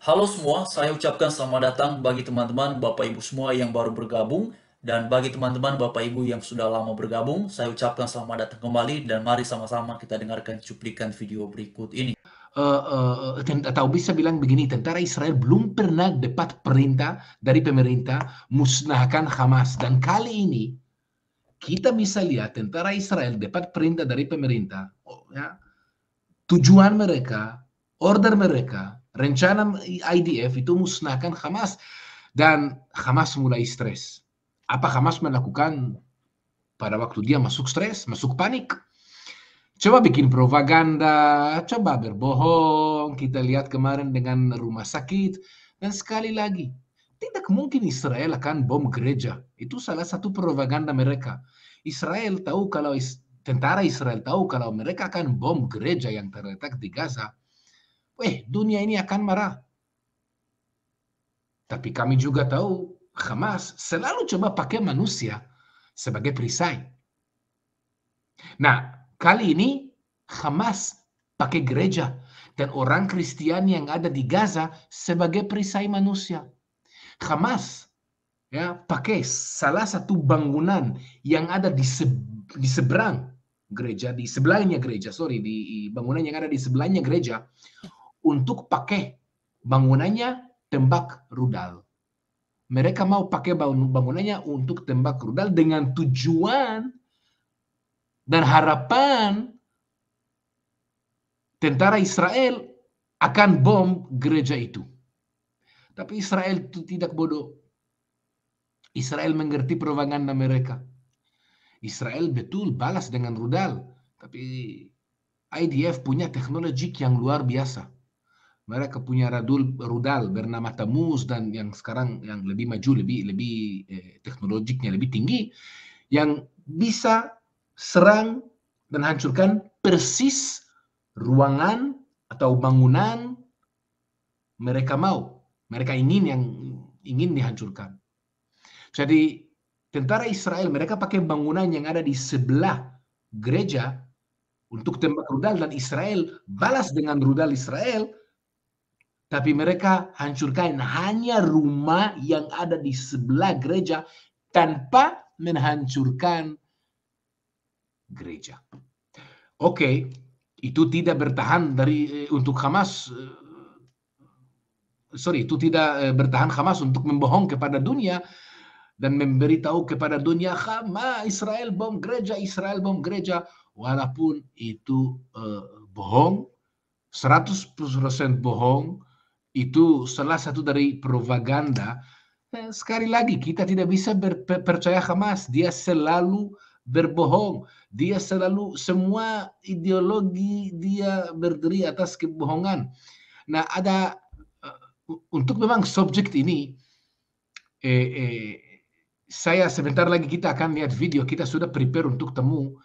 Halo semua, saya ucapkan selamat datang bagi teman-teman Bapak Ibu semua yang baru bergabung dan bagi teman-teman Bapak Ibu yang sudah lama bergabung, saya ucapkan selamat datang kembali dan mari sama-sama kita dengarkan cuplikan video berikut ini. Atau bisa bilang begini, tentara Israel belum pernah dapat perintah dari pemerintah musnahkan Hamas. Dan kali ini kita bisa lihat tentara Israel dapat perintah dari pemerintah, ya, tujuan mereka, order mereka, rencana IDF itu musnahkan Hamas. Dan Hamas mulai stres. Apa Hamas melakukan pada waktu dia masuk stres, masuk panik? Coba bikin propaganda, coba berbohong. Kita lihat kemarin dengan rumah sakit. Dan sekali lagi, tidak mungkin Israel akan bom gereja. Itu salah satu propaganda mereka. Israel tahu kalau tentara Israel tahu kalau mereka akan bom gereja yang terletak di Gaza. Dunia ini akan marah. Tapi kami juga tahu Hamas selalu coba pakai manusia sebagai perisai. Nah, kali ini Hamas pakai gereja dan orang Kristiani yang ada di Gaza sebagai perisai manusia. Hamas ya pakai salah satu bangunan yang ada di seberang gereja, di sebelahnya gereja, sorry, di bangunan yang ada di sebelahnya gereja untuk pakai bangunannya tembak rudal. Mereka mau pakai bangunannya untuk tembak rudal dengan tujuan dan harapan tentara Israel akan bom gereja itu. Tapi Israel itu tidak bodoh. Israel mengerti propaganda mereka. Israel betul balas dengan rudal, tapi IDF punya teknologi yang luar biasa. Mereka punya rudal bernama Tamuz dan yang sekarang yang lebih maju, lebih teknologinya lebih tinggi, yang bisa serang dan hancurkan persis ruangan atau bangunan mereka mau, mereka ingin dihancurkan. Jadi tentara Israel mereka pakai bangunan yang ada di sebelah gereja untuk tembak rudal dan Israel balas dengan rudal Israel, tapi mereka hancurkan hanya rumah yang ada di sebelah gereja tanpa menghancurkan gereja. Oke, itu tidak bertahan untuk Hamas. Sorry, itu tidak bertahan Hamas untuk membohong kepada dunia dan memberitahu kepada dunia, Hamas, Israel bom gereja, walaupun itu bohong, 100% bohong, itu salah satu dari propaganda. Sekali lagi, kita tidak bisa percaya Hamas, dia selalu berbohong, dia selalu, semua ideologi dia berdiri atas kebohongan. Nah, ada untuk memang subjek ini, eh, eh, saya sebentar lagi kita akan lihat video, kita sudah prepare untuk temu,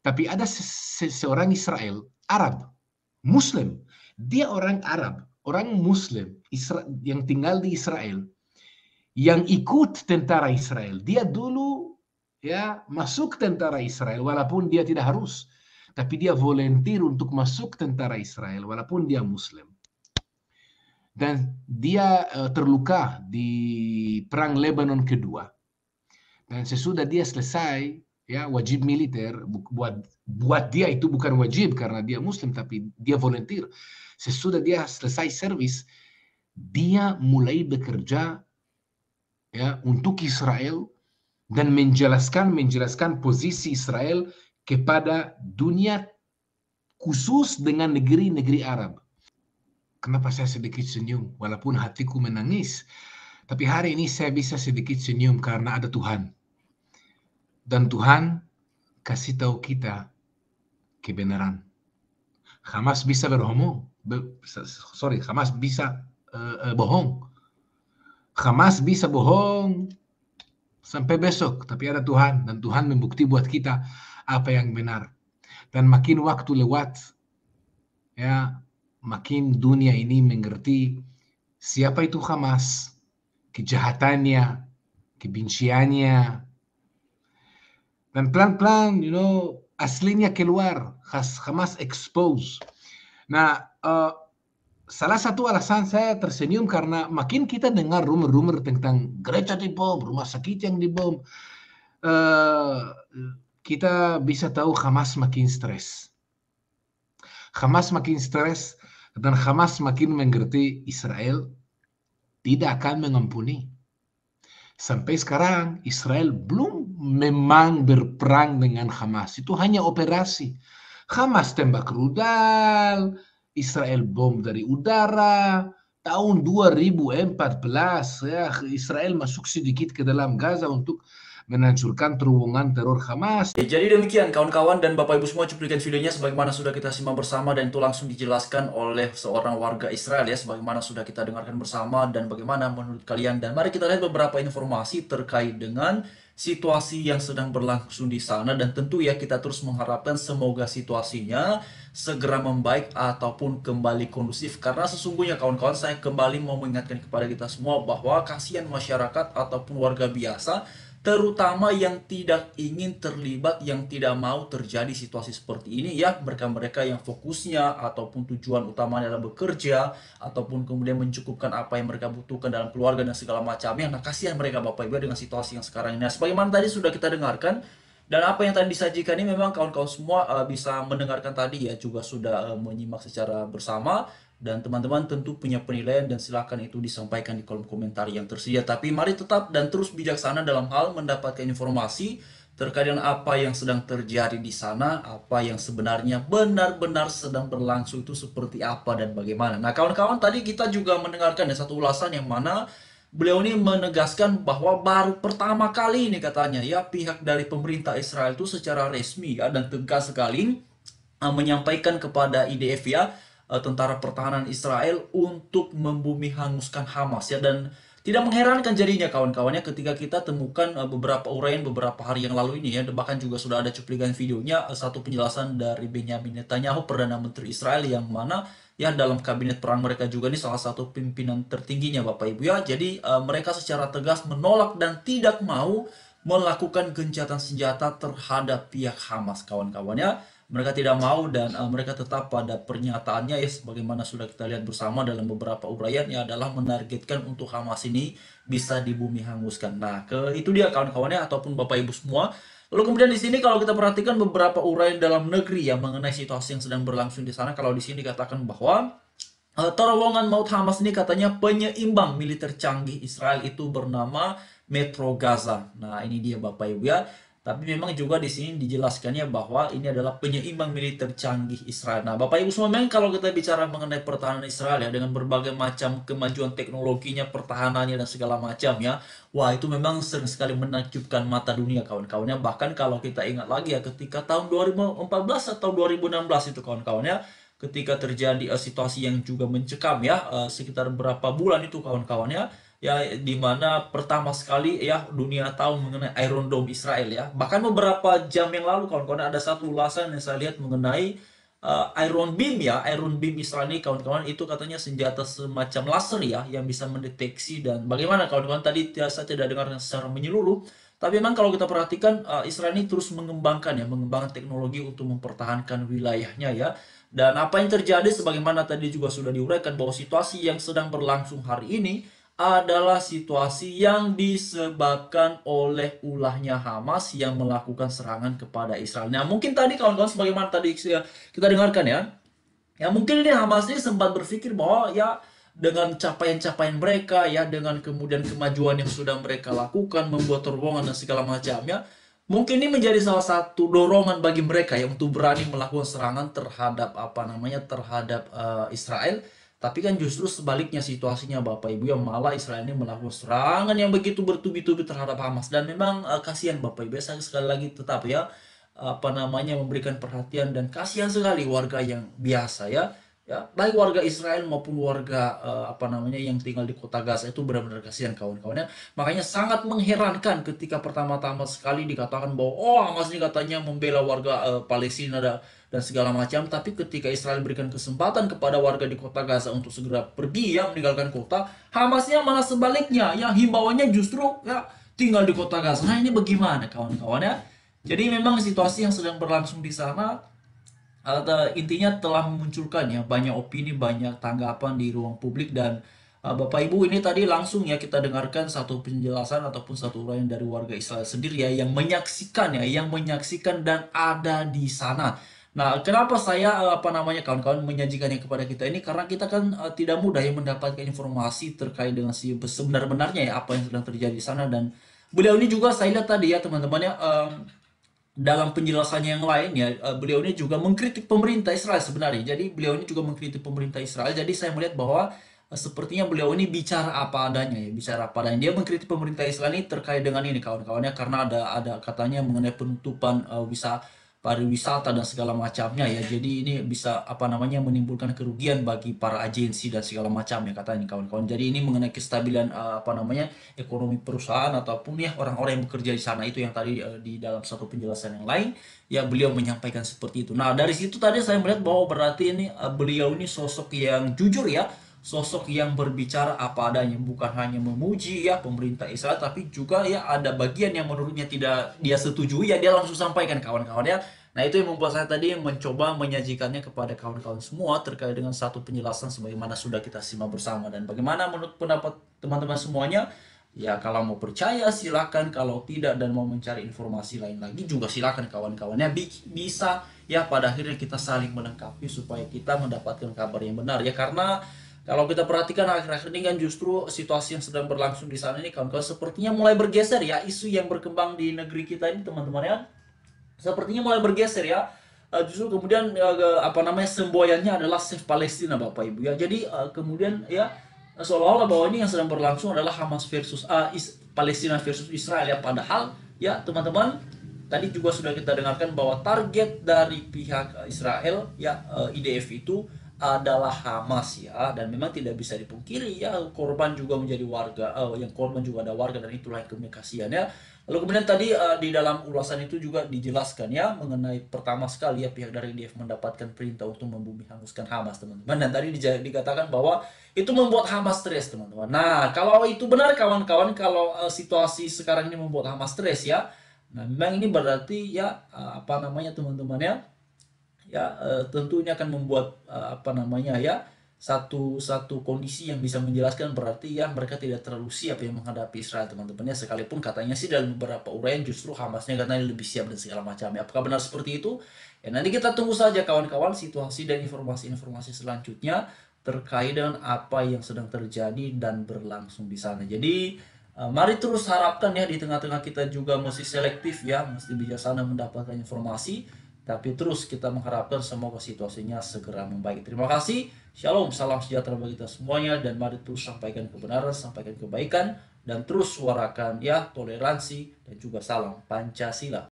tapi ada seorang Israel, Arab, Muslim, dia orang Arab, orang Muslim, yang tinggal di Israel, yang ikut tentara Israel. Dia dulu ya masuk tentara Israel, walaupun dia tidak harus, tapi dia volunteer untuk masuk tentara Israel, walaupun dia Muslim. Dan dia terluka di perang Lebanon kedua. Dan sesudah dia selesai ya wajib militer, buat dia itu bukan wajib karena dia Muslim, tapi dia volunteer. Sesudah dia selesai servis, dia mulai bekerja ya untuk Israel dan menjelaskan posisi Israel kepada dunia, khusus dengan negeri-negeri Arab. Kenapa saya sedikit senyum walaupun hatiku menangis? Tapi hari ini saya bisa sedikit senyum karena ada Tuhan. Dan Tuhan kasih tahu kita kebenaran. Hamas bisa berhomong. Hamas bisa bohong. Hamas bisa bohong sampai besok, tapi ada Tuhan dan Tuhan membukti buat kita apa yang benar. Dan makin waktu lewat, ya, makin dunia ini mengerti siapa itu Hamas, kejahatannya, kebenciannya, dan pelan-pelan, aslinya keluar, Hamas expose. Nah, salah satu alasan saya tersenyum karena makin kita dengar rumor-rumor tentang gereja dibom, rumah sakit yang dibom, eh, kita bisa tahu Hamas makin stres. Hamas makin stres dan Hamas makin mengerti Israel tidak akan mengampuni. Sampai sekarang Israel belum memang berperang dengan Hamas. Itu hanya operasi. Hamas tembak rudal, Israel bom dari udara. Tahun 2014 ya, Israel masuk sedikit ke dalam Gaza untuk menghancurkan terowongan teror Hamas. Jadi demikian kawan-kawan dan Bapak Ibu semua cuplikan videonya sebagaimana sudah kita simak bersama dan itu langsung dijelaskan oleh seorang warga Israel ya sebagaimana sudah kita dengarkan bersama dan bagaimana menurut kalian, dan mari kita lihat beberapa informasi terkait dengan situasi yang sedang berlangsung di sana, dan tentu ya kita terus mengharapkan semoga situasinya segera membaik ataupun kembali kondusif, karena sesungguhnya kawan-kawan saya kembali mau mengingatkan kepada kita semua bahwa kasihan masyarakat ataupun warga biasa terutama yang tidak ingin terlibat, yang tidak mau terjadi situasi seperti ini ya, mereka-mereka yang fokusnya ataupun tujuan utamanya adalah bekerja ataupun kemudian mencukupkan apa yang mereka butuhkan dalam keluarga dan segala macamnya. Nah kasihan mereka Bapak Ibu dengan situasi yang sekarang ini. Nah, sebagaimana tadi sudah kita dengarkan dan apa yang tadi disajikan ini, memang kawan-kawan semua bisa mendengarkan tadi ya, juga sudah menyimak secara bersama. Dan teman-teman tentu punya penilaian dan silakan itu disampaikan di kolom komentar yang tersedia. Tapi mari tetap dan terus bijaksana dalam hal mendapatkan informasi terkait dengan apa yang sedang terjadi di sana, apa yang sebenarnya benar-benar sedang berlangsung itu seperti apa dan bagaimana. Nah kawan-kawan, tadi kita juga mendengarkan ya satu ulasan yang mana beliau ini menegaskan bahwa baru pertama kali ini katanya ya pihak dari pemerintah Israel itu secara resmi ya dan tegas sekali menyampaikan kepada IDF ya, tentara pertahanan Israel, untuk membumi hanguskan Hamas ya. Dan tidak mengherankan jadinya kawan-kawannya ketika kita temukan beberapa uraian beberapa hari yang lalu ini ya, bahkan juga sudah ada cuplikan videonya, satu penjelasan dari Benyamin Netanyahu, Perdana Menteri Israel, yang mana ya dalam kabinet perang mereka juga ini salah satu pimpinan tertingginya Bapak Ibu ya. Jadi mereka secara tegas menolak dan tidak mau melakukan gencatan senjata terhadap pihak Hamas kawan-kawannya. Mereka tidak mau dan mereka tetap pada pernyataannya ya, sebagaimana sudah kita lihat bersama dalam beberapa uraian ya, adalah menargetkan untuk Hamas ini bisa dibumi hanguskan. Nah, itu dia kawan-kawannya ataupun Bapak Ibu semua. Lalu kemudian di sini kalau kita perhatikan beberapa uraian dalam negeri ya mengenai situasi yang sedang berlangsung di sana, kalau di sini dikatakan bahwa terowongan maut Hamas ini katanya penyeimbang militer canggih Israel itu bernama Metro Gaza. Nah, ini dia Bapak Ibu ya. Tapi memang juga di sini dijelaskannya bahwa ini adalah penyeimbang militer canggih Israel. Nah, Bapak Ibu semua, memang kalau kita bicara mengenai pertahanan Israel ya, dengan berbagai macam kemajuan teknologinya, pertahanannya dan segala macam ya, wah itu memang sering sekali menakjubkan mata dunia kawan-kawannya. Bahkan kalau kita ingat lagi ya, ketika tahun 2014 atau 2016 itu kawan-kawannya, ketika terjadi situasi yang juga mencekam ya, sekitar berapa bulan itu kawan-kawannya ya, dimana pertama sekali ya dunia tahu mengenai Iron Dome Israel ya. Bahkan beberapa jam yang lalu kawan-kawan ada satu ulasan yang saya lihat mengenai Iron Beam ya. Iron Beam Israel ini kawan-kawan itu katanya senjata semacam laser ya yang bisa mendeteksi, dan bagaimana kawan-kawan tadi saya tidak dengarkan secara menyeluruh. Tapi memang kalau kita perhatikan Israel ini terus mengembangkan teknologi untuk mempertahankan wilayahnya ya. Dan apa yang terjadi sebagaimana tadi juga sudah diuraikan bahwa situasi yang sedang berlangsung hari ini adalah situasi yang disebabkan oleh ulahnya Hamas yang melakukan serangan kepada Israel. Nah, mungkin tadi kawan-kawan sebagaimana tadi kita dengarkan ya, ya mungkin ini Hamas ini sempat berpikir bahwa ya dengan capaian-capaian mereka ya, dengan kemudian kemajuan yang sudah mereka lakukan, membuat terowongan dan segala macamnya, mungkin ini menjadi salah satu dorongan bagi mereka ya untuk berani melakukan serangan terhadap terhadap Israel. Tapi kan justru sebaliknya situasinya Bapak Ibu, yang malah Israel ini melakukan serangan yang begitu bertubi-tubi terhadap Hamas. Dan memang kasihan Bapak Ibu, saya sekali lagi tetap ya memberikan perhatian dan kasihan sekali warga yang biasa ya. Ya, baik warga Israel maupun warga yang tinggal di kota Gaza itu benar-benar kasihan kawan-kawannya. Makanya sangat mengherankan ketika pertama-tama sekali dikatakan bahwa Hamas ini katanya membela warga Palestina dan segala macam, tapi ketika Israel berikan kesempatan kepada warga di kota Gaza untuk segera pergi ya meninggalkan kota, Hamasnya malah sebaliknya ya, himbauannya justru ya tinggal di kota Gaza. Nah, ini bagaimana kawan-kawan ya? Jadi memang situasi yang sedang berlangsung di sana intinya telah memunculkan ya banyak opini, banyak tanggapan di ruang publik dan Bapak Ibu ini tadi langsung ya kita dengarkan satu penjelasan ataupun satu uraian dari warga Israel sendiri ya yang menyaksikan dan ada di sana. Nah, kenapa saya apa namanya kawan-kawan menyajikannya kepada kita ini karena kita kan tidak mudah ya mendapatkan informasi terkait dengan si sebenar-benarnya ya apa yang sedang terjadi di sana dan beliau ini juga saya lihat tadi ya teman-teman ya dalam penjelasannya yang lain ya, beliau ini juga mengkritik pemerintah Israel sebenarnya. Jadi beliau ini juga mengkritik pemerintah Israel. Jadi saya melihat bahwa sepertinya beliau ini bicara apa adanya ya, bicara apa adanya. Dia mengkritik pemerintah Israel ini terkait dengan ini kawan-kawannya karena ada katanya mengenai penutupan pariwisata dan segala macamnya ya. Jadi ini bisa apa namanya menimbulkan kerugian bagi para agensi dan segala macamnya katanya kawan-kawan. Jadi ini mengenai kestabilan apa namanya ekonomi perusahaan ataupun ya orang-orang yang bekerja di sana itu yang tadi di dalam satu penjelasan yang lain ya beliau menyampaikan seperti itu. Nah, dari situ tadi saya melihat bahwa berarti ini beliau ini sosok yang jujur ya, sosok yang berbicara apa adanya, bukan hanya memuji ya pemerintah Israel tapi juga ya ada bagian yang menurutnya tidak dia setujui ya dia langsung sampaikan kawan-kawan ya. Nah, itu yang membuat saya tadi mencoba menyajikannya kepada kawan-kawan semua terkait dengan satu penjelasan sebagaimana sudah kita simak bersama dan bagaimana menurut pendapat teman-teman semuanya. Ya, kalau mau percaya silakan, kalau tidak dan mau mencari informasi lain lagi juga silakan kawan-kawannya. Bisa ya pada akhirnya kita saling melengkapi supaya kita mendapatkan kabar yang benar ya karena kalau kita perhatikan akhir-akhir ini kan justru situasi yang sedang berlangsung di sana ini kawan-kawan sepertinya mulai bergeser ya isu yang berkembang di negeri kita ini teman-teman ya sepertinya mulai bergeser ya. Justru kemudian apa namanya semboyannya adalah Save Palestina Bapak Ibu ya. Jadi kemudian ya seolah-olah bahwa ini yang sedang berlangsung adalah Hamas versus Palestina versus Israel ya. Padahal ya teman-teman tadi juga sudah kita dengarkan bahwa target dari pihak Israel ya IDF itu adalah Hamas ya dan memang tidak bisa dipungkiri ya korban juga menjadi warga yang korban juga ada warga dan itulah kasihan ya. Lalu kemudian tadi di dalam ulasan itu juga dijelaskan ya mengenai pertama sekali ya pihak dari IDF mendapatkan perintah untuk membumi hanguskan Hamas teman-teman dan tadi dikatakan bahwa itu membuat Hamas stres teman-teman. Nah, kalau itu benar kawan-kawan kalau situasi sekarang ini membuat Hamas stres ya. Nah, memang ini berarti ya apa namanya teman-teman ya ya tentunya akan membuat apa namanya ya satu satu kondisi yang bisa menjelaskan berarti ya mereka tidak terlalu siap yang menghadapi Israel teman-temannya sekalipun katanya sih dalam beberapa uraian justru Hamasnya katanya lebih siap dan segala macamnya apakah benar seperti itu ya nanti kita tunggu saja kawan-kawan situasi dan informasi-informasi selanjutnya terkait dengan apa yang sedang terjadi dan berlangsung di sana jadi mari terus harapkan ya di tengah-tengah kita juga mesti selektif ya mesti bijaksana mendapatkan informasi tapi terus kita mengharapkan semoga situasinya segera membaik. Terima kasih. Shalom, salam sejahtera bagi kita semuanya dan mari terus sampaikan kebenaran, sampaikan kebaikan dan terus suarakan ya toleransi dan juga salam Pancasila.